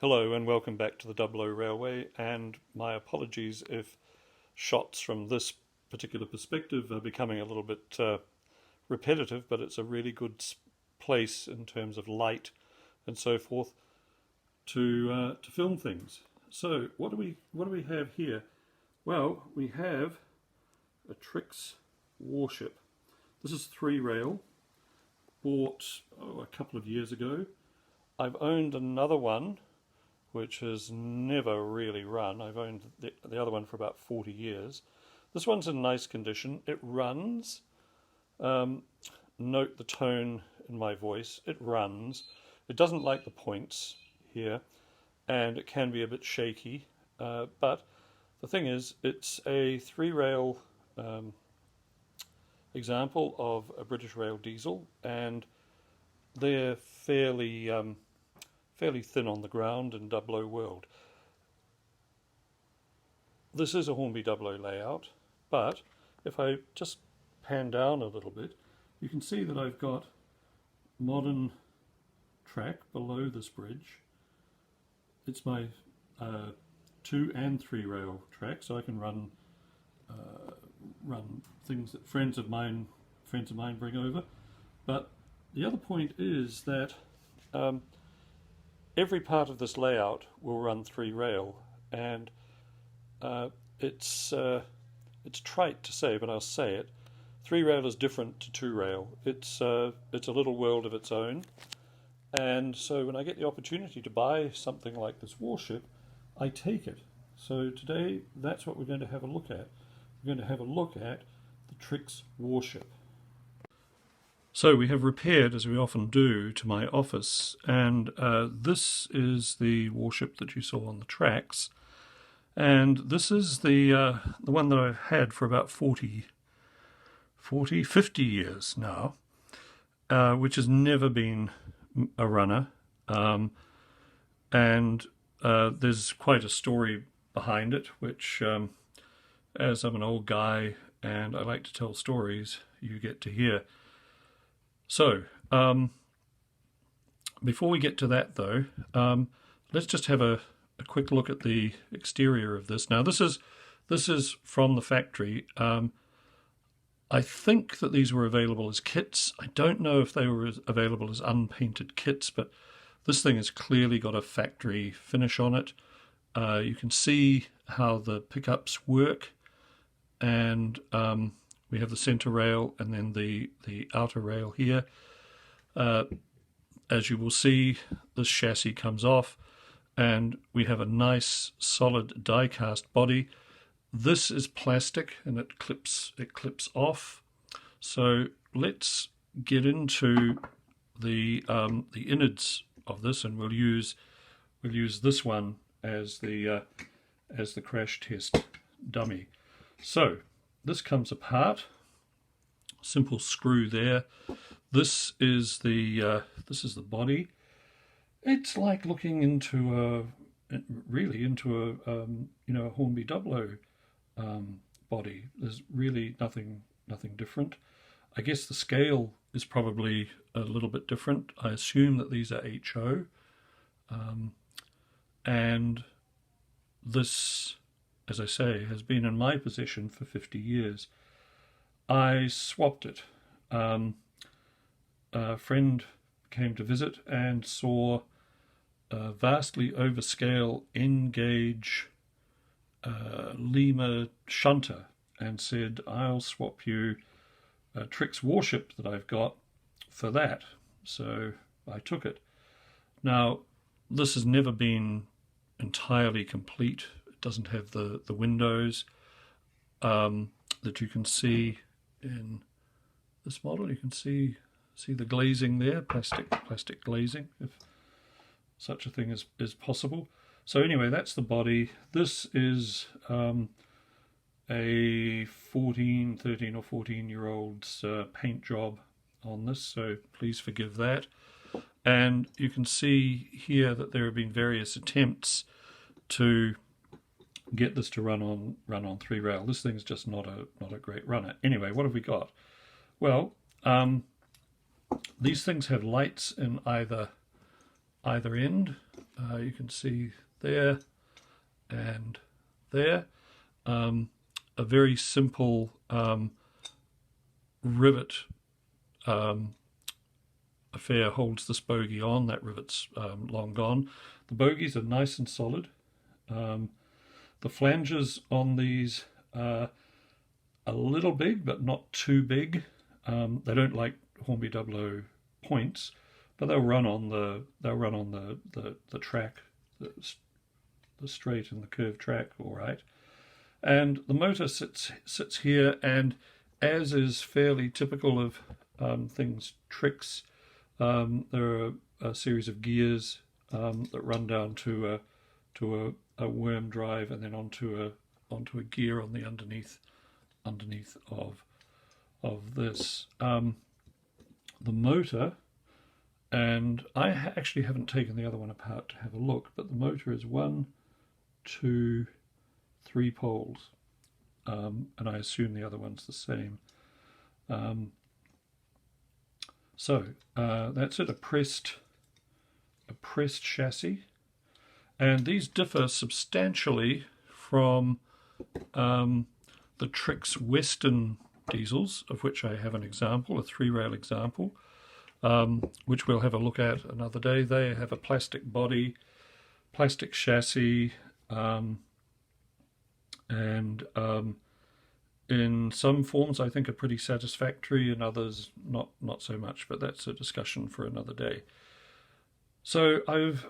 Hello and welcome back to the Dublo Railway, and my apologies if shots from this particular perspective are becoming a little bit repetitive, but it's a really good place in terms of light and so forth to film things. So what do we have here? Well, we have a Trix Warship. This is 3-rail, bought a couple of years ago. I've owned another one which has never really run. I've owned the other one for about 40 years. This one's in nice condition. It runs. Note the tone in my voice. It runs. It doesn't like the points here, and it can be a bit shaky. But the thing is, it's a 3-rail example of a British Rail diesel, and they're fairly thin on the ground in Dublo world. This is a Hornby Dublo layout, but if I just pan down a little bit, you can see that I've got modern track below this bridge. It's my 2 and 3 rail track, so I can run things that friends of mine bring over. But the other point is that every part of this layout will run 3-rail, and it's trite to say, but I'll say it. 3-rail is different to 2-rail. It's a little world of its own, and so when I get the opportunity to buy something like this warship, I take it. So today, that's what we're going to have a look at. We're going to have a look at the Trix Warship. So we have repaired, as we often do, to my office, and this is the warship that you saw on the tracks, and this is the one that I've had for about 50 years now, which has never been a runner, and there's quite a story behind it, which, as I'm an old guy and I like to tell stories, you get to hear. So, before we get to that though, let's just have a quick look at the exterior of this. Now this is from the factory. I think that these were available as kits. I don't know if they were available as unpainted kits, but this thing has clearly got a factory finish on it. You can see how the pickups work, and we have the center rail and then the outer rail here. As you will see, this chassis comes off, and we have a nice solid die-cast body. This is plastic, and it clips off. So let's get into the innards of this, and we'll use this one as the crash test dummy. So this comes apart, simple screw there. This is the body. It's like looking into a Hornby Dublo body. There's really nothing different. I guess the scale is probably a little bit different. I assume that these are HO, and this, as I say, has been in my possession for 50 years. I swapped it. A friend came to visit and saw a vastly overscale N-gauge Lima shunter and said, I'll swap you a Trix Warship that I've got for that. So I took it. Now, this has never been entirely complete. Doesn't have the windows that you can see in this model. You can see the glazing there, plastic glazing, if such a thing is possible. So anyway, that's the body. This is a 13 or 14-year-old's paint job on this, so please forgive that. And you can see here that there have been various attempts to get this to run on 3-rail. This thing's just not a great runner. Anyway, what have we got? Well, these things have lights in either end. You can see there and there. A very simple rivet affair holds this bogey on. That rivet's long gone. The bogies are nice and solid. The flanges on these are a little big, but not too big. They don't like Hornby Dublo points, but they'll run on the track, the straight and the curved track, all right. And the motor sits here, and as is fairly typical of things Trix, there are a series of gears that run down to a worm drive and then onto a gear on the underneath of this. The motor, and I actually haven't taken the other one apart to have a look, but the motor is 1, 2, 3 poles, and I assume the other one's the same. So that's it, a pressed chassis, and these differ substantially from the Trix Western diesels, of which I have an example, a 3-rail example, which we'll have a look at another day. They have a plastic body, plastic chassis, and in some forms I think are pretty satisfactory, in others not so much, but that's a discussion for another day. So I've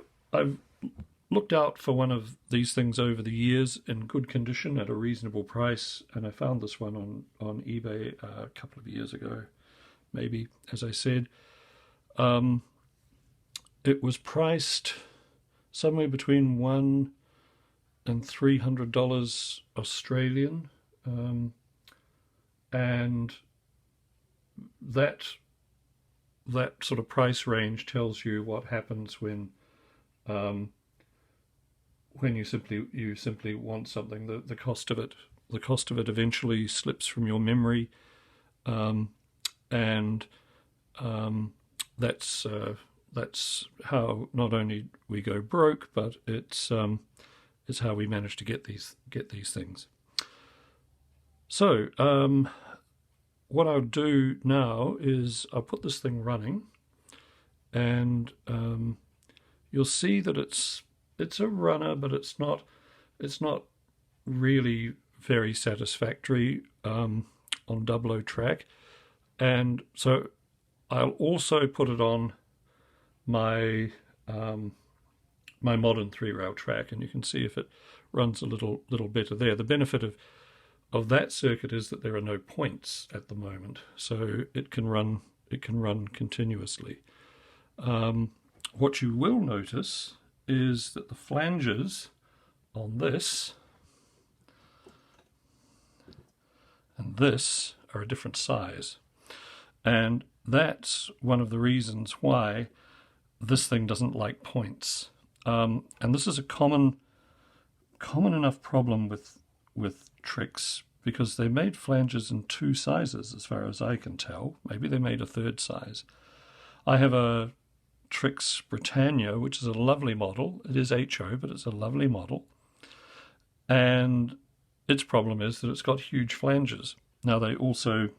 looked out for one of these things over the years in good condition at a reasonable price, and I found this one on eBay a couple of years ago, maybe, as I said. It was priced somewhere between $100 and $300 Australian, and that sort of price range tells you what happens when you simply want something. The cost of it eventually slips from your memory, and that's how not only we go broke, but it's how we manage to get these things. So what I'll do now is I'll put this thing running, and you'll see that it's a runner, but it's not really very satisfactory on Dublo track. And so I'll also put it on my my modern 3-rail track, and you can see if it runs a little better there. The benefit of that circuit is that there are no points at the moment, so it can run continuously. What you will notice is that the flanges on this and this are a different size, and that's one of the reasons why this thing doesn't like points. And this is a common enough problem with Trix, because they made flanges in 2 sizes as far as I can tell. Maybe they made a 3rd size. I have a Trix Britannia, which is a lovely model. It is HO, but it's a lovely model. And its problem is that it's got huge flanges. Now they also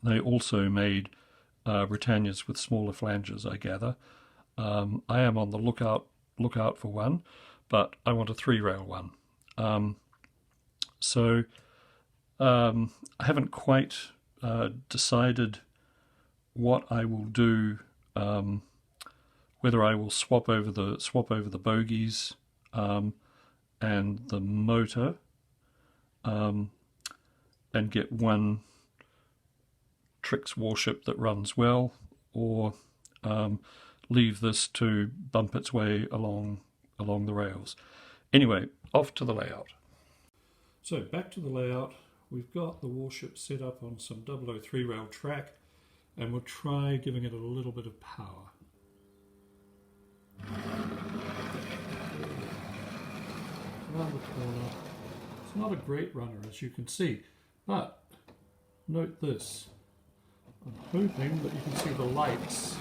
made Britannias with smaller flanges, I gather. I am on the lookout for one, but I want a 3-rail one. So I haven't quite decided what I will do. Whether I will swap over the bogies and the motor, and get one Trix Warship that runs well, or leave this to bump its way along the rails. Anyway, off to the layout. So back to the layout. We've got the Warship set up on some Dublo 3-rail track, and we'll try giving it a little bit of power. Around the corner. It's not a great runner, as you can see, but note this. I'm hoping that you can see the lights.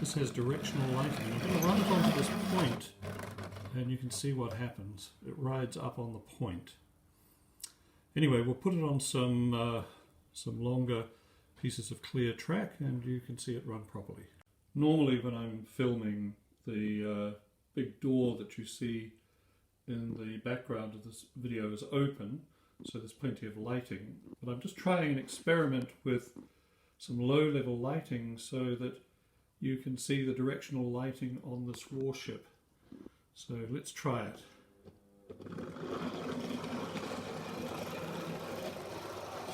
This has directional lighting. I'm going to run it onto this point and you can see what happens. It rides up on the point. Anyway, we'll put it on some longer pieces of clear track and you can see it run properly. Normally when I'm filming, the big door that you see in the background of this video is open, so there's plenty of lighting. But I'm just trying an experiment with some low-level lighting so that you can see the directional lighting on this warship. So let's try it.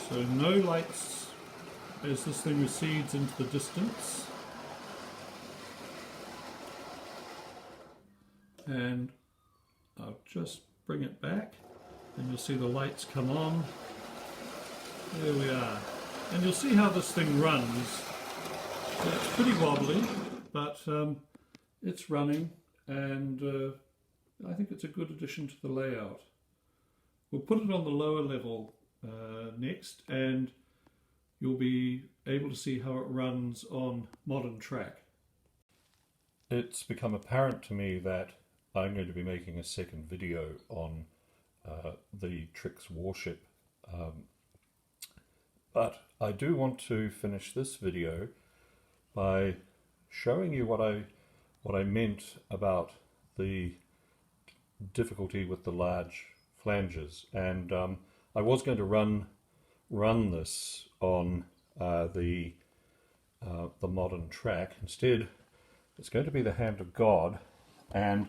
So no lights as this thing recedes into the distance. And I'll just bring it back and you'll see the lights come on. There we are. And you'll see how this thing runs. It's pretty wobbly, but it's running, and I think it's a good addition to the layout. We'll put it on the lower level next, and you'll be able to see how it runs on modern track. It's become apparent to me that I'm going to be making a second video on the Trix Warship, but I do want to finish this video by showing you what I meant about the difficulty with the large flanges. And I was going to run this on the modern track. Instead, it's going to be the hand of God, and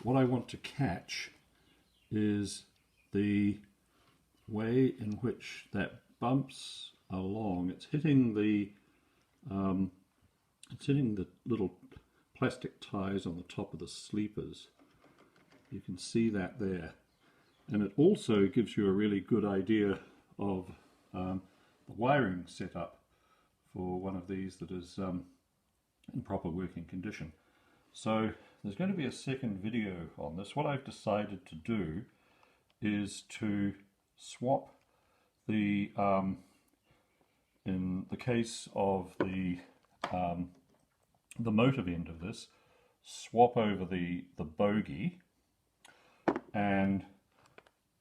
what I want to catch is the way in which that bumps along. It's hitting the little plastic ties on the top of the sleepers. You can see that there. And it also gives you a really good idea of the wiring setup for one of these that is in proper working condition. So there's going to be a second video on this. What I've decided to do is to swap the, in the case of the motive end of this, swap over the bogie, and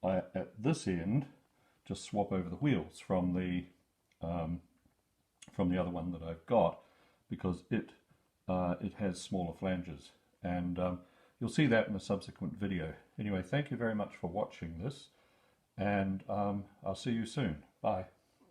at this end just swap over the wheels from the other one that I've got, because it has smaller flanges, and you'll see that in a subsequent video. Anyway, thank you very much for watching this, and I'll see you soon. Bye.